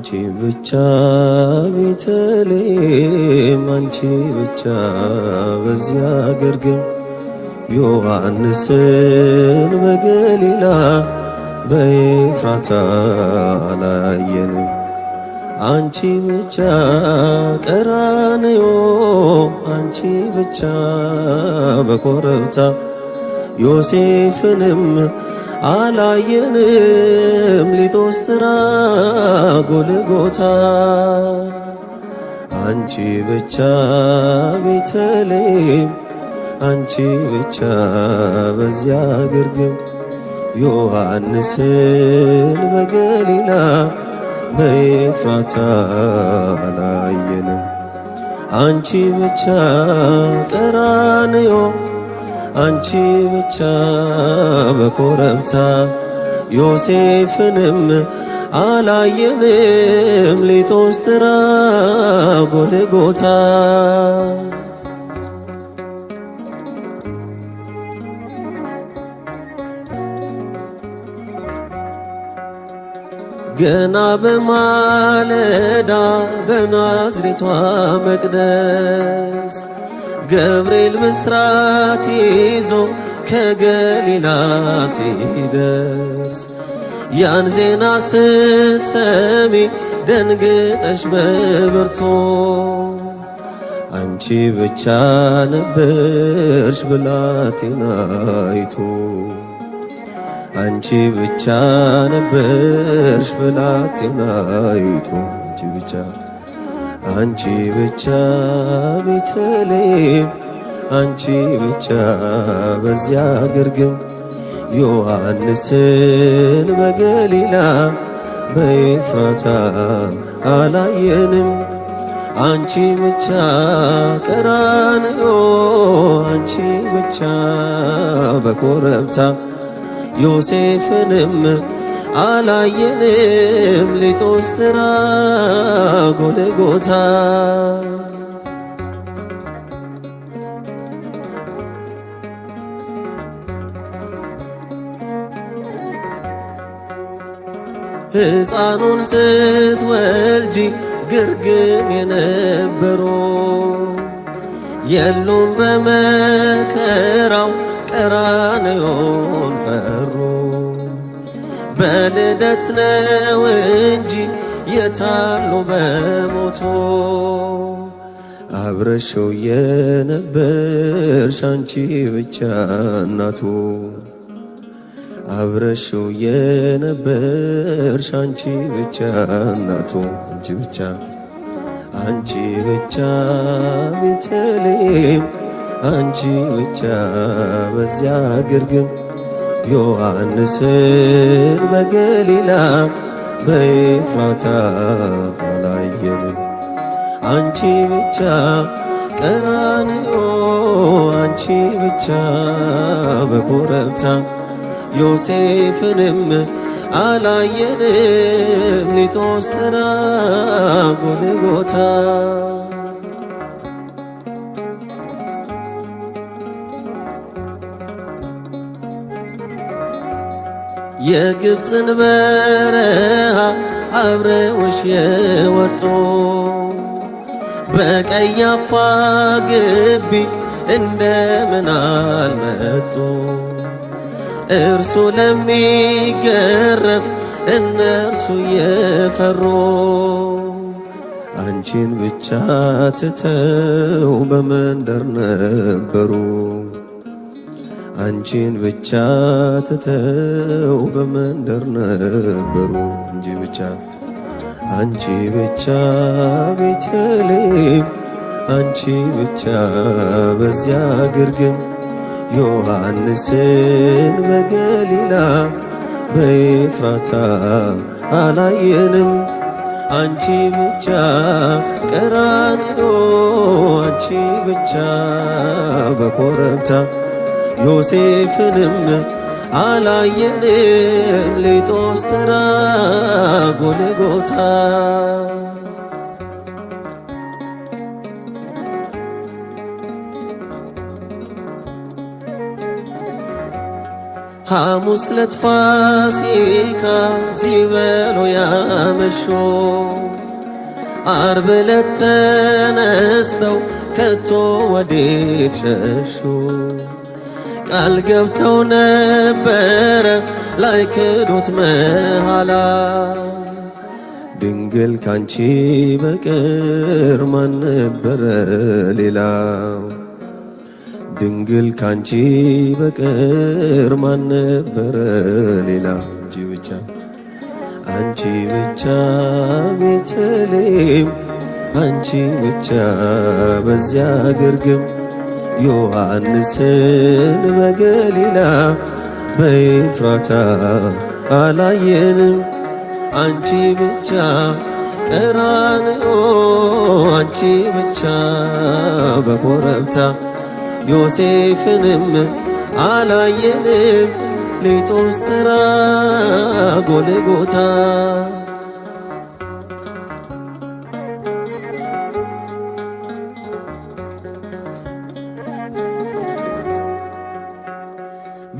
አንቺ ብቻ ቤተልሔም አንቺ ብቻ በዚያ ግርግም ዮሐንስን በገሊላ በኤፍራታ አላየንም። አንቺ ብቻ ቀራንዮ አንቺ ብቻ በኮረብታ ዮሴፍንም አላየንም ሊጦስትራ ጎልጎታ አንቺ ብቻ ቤተልሔም አንቺ ብቻ በዚያ ግርግም ዮሐንስን በገሊላ በኤፍራታ አላየንም። አንቺ ብቻ ቀራንዮ አንቺ ብቻ በኮረብታ ዮሴፍንም አላየንም ሊጦስትራ ጎልጎታ ገና በማለዳ በናዝሬቷ መቅደስ ገብርኤል ብስራት ይዞ ከገሊላ ሲደርስ ያን ዜና ስትሰሚ ደንግጠሽ በብርቱ አንቺ ብቻ ነበርሽ ብላቴናይቱ አንቺ ብቻ ነበርሽ ብላቴናይቱ አንቺ ብቻ ቤተልሔም አንቺ ብቻ በዚያ ግርግም ዮሐንስን በገሊላ በኤፍራታ አላየንም። አንቺ ብቻ ቀራንዮ አንቺ ብቻ በኮረብታ ዮሴፍንም አላየንም ሊጦስትራ ጎልጎታ ሕፃኑን ስትወልጂ ግርግም የነበሩ የሉም በመከራው ቀራንዮን ፈሩ። በልደት ነው እንጂ የታሉ በሞቱ አብረሽው የነበርሽ አንቺ ብቻ እናቱ አብረሽው የነበርሽ አንቺ ብቻ እናቱ አንቺ ብቻ ቤተልሔም አንቺ ብቻ በዚያ ግርግም ዮሐንስን በገሊላ በኤፍራታ አላየንም። አንቺ ብቻ ቀራንዮ አንቺ ብቻ በኮረብታ ዮሴፍንም አላየንም ሊጦስትራ ጎልጎታ የግብፅን በረሃ አብረውሽ የወጡ በቀያፋ ግቢ እንደምን አልመጡ እርሱ ለሚገረፍ እነርሱ የፈሩ አንቺን ብቻ ትተው በመንደር ነበሩ አንቺን ብቻ ትተው በመንደር ነበሩ አንቺ ብቻ ቤተልሔም አንቺ ብቻ በዚያ ግርግም ዮሐንስን በገሊላ በኤፍራታ አላየንም። አንቺ ብቻ ቀራንዮ አንቺ ብቻ በኮረብታ ዮሴፍንም አላየንም ሊጦስትራ ጎልጎታ ሐሙስ ዕለት ፋሲካ ሲበሉ ያመሹ ዓርብ ዕለት ተነስተው ከቶ ወዴት ሸሹ? ቃል ገብተው ነበረ ላይክዱት መሐላ ድንግል ካንቺ በቀር ማን ነበረ ሌላ? ድንግል ካንቺ በቀር ማን ነበረ ሌላ? አንቺ ብቻ አንቺ ብቻ ቤተልሔም አንቺ ብቻ በዚያ ግርግም ዮሐንስን በገሊላ በኤፍራታ አላየንም። አንቺ ብቻ ቀራንዮ አንቺ ብቻ በኮረብታ ዮሴፍንም አላየንም። ሊጦስትራ ጎልጎታ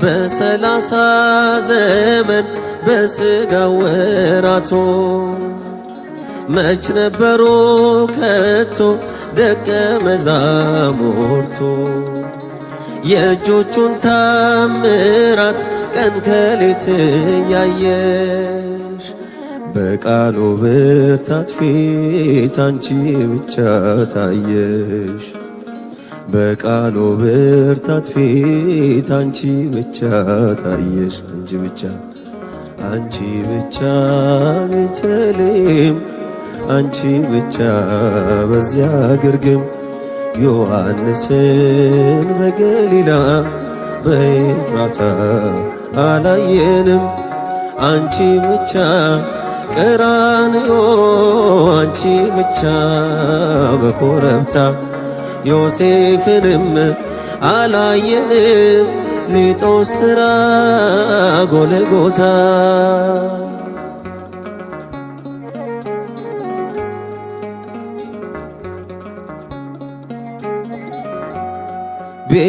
በሰላሳ ዘመን በሥጋ ወራቶ መች ነበሩ ከቶ ደቀ መዛሙርቱ? የእጆቹን ታምራት ቀን ከሌት ያየሽ በቃሉ ብርታት ፊት አንቺ ብቻ ታየሽ። በቃሉ ብርታት ፊት አንቺ ብቻ ታየሽ። አንቺ ብቻ አንቺ ብቻ ቤተልሔም አንቺ ብቻ በዚያ ግርግም ዮሐንስን በገሊላ በኤፍራታ አላየንም። አንቺ ብቻ ቀራንዮ አንቺ ብቻ በኮረብታ ዮሴፍንም አላየንም። ሊጦስትራ ጎልጎታ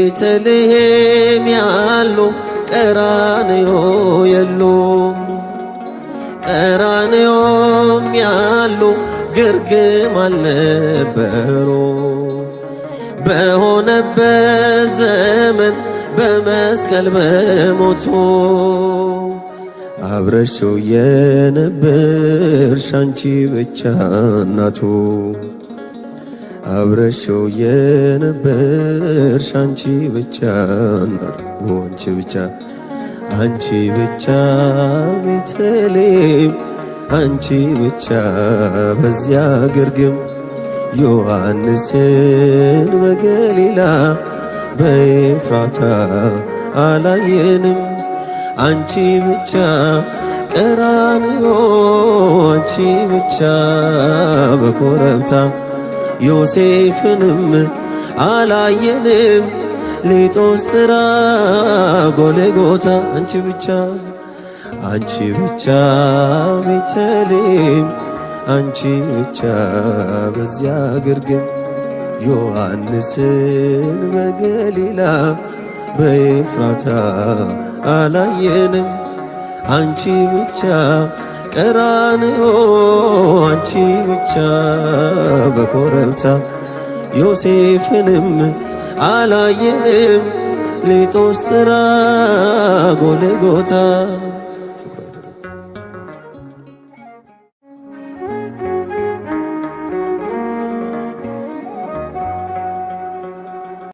ቤተልሔም ያሉ ቀራንዮ የሉም። ቀራንዮም ያሉ ግርግም አልነበሩ። በሆነበት ዘመን በመስቀል በሞቱ አብረሽው የነበርሽ አንቺ ብቻ እናቱ። አብረሽው የነበርሽ አንቺ ብቻ አንቺ ብቻ አንቺ ብቻ ቤተልሔም አንቺ ብቻ በዚያ ግርግም ዮሐንስን በገሊላ በኤፍራታ አላየንም። አንቺ ብቻ ቀራንዮ አንቺ ብቻ በኮረብታ ዮሴፍንም አላየንም። ሊጦስትራ ጎልጎታ አንቺ ብቻ ቤተልሔም አንቺ ብቻ በዚያ ግርግም ዮሐንስን በገሊላ በኤፍራታ አላየንም። አንቺ ብቻ ቀራንዮ አንቺ ብቻ በኮረብታ ዮሴፍንም አላየንም። ሊጦስትራ ጎልጎታ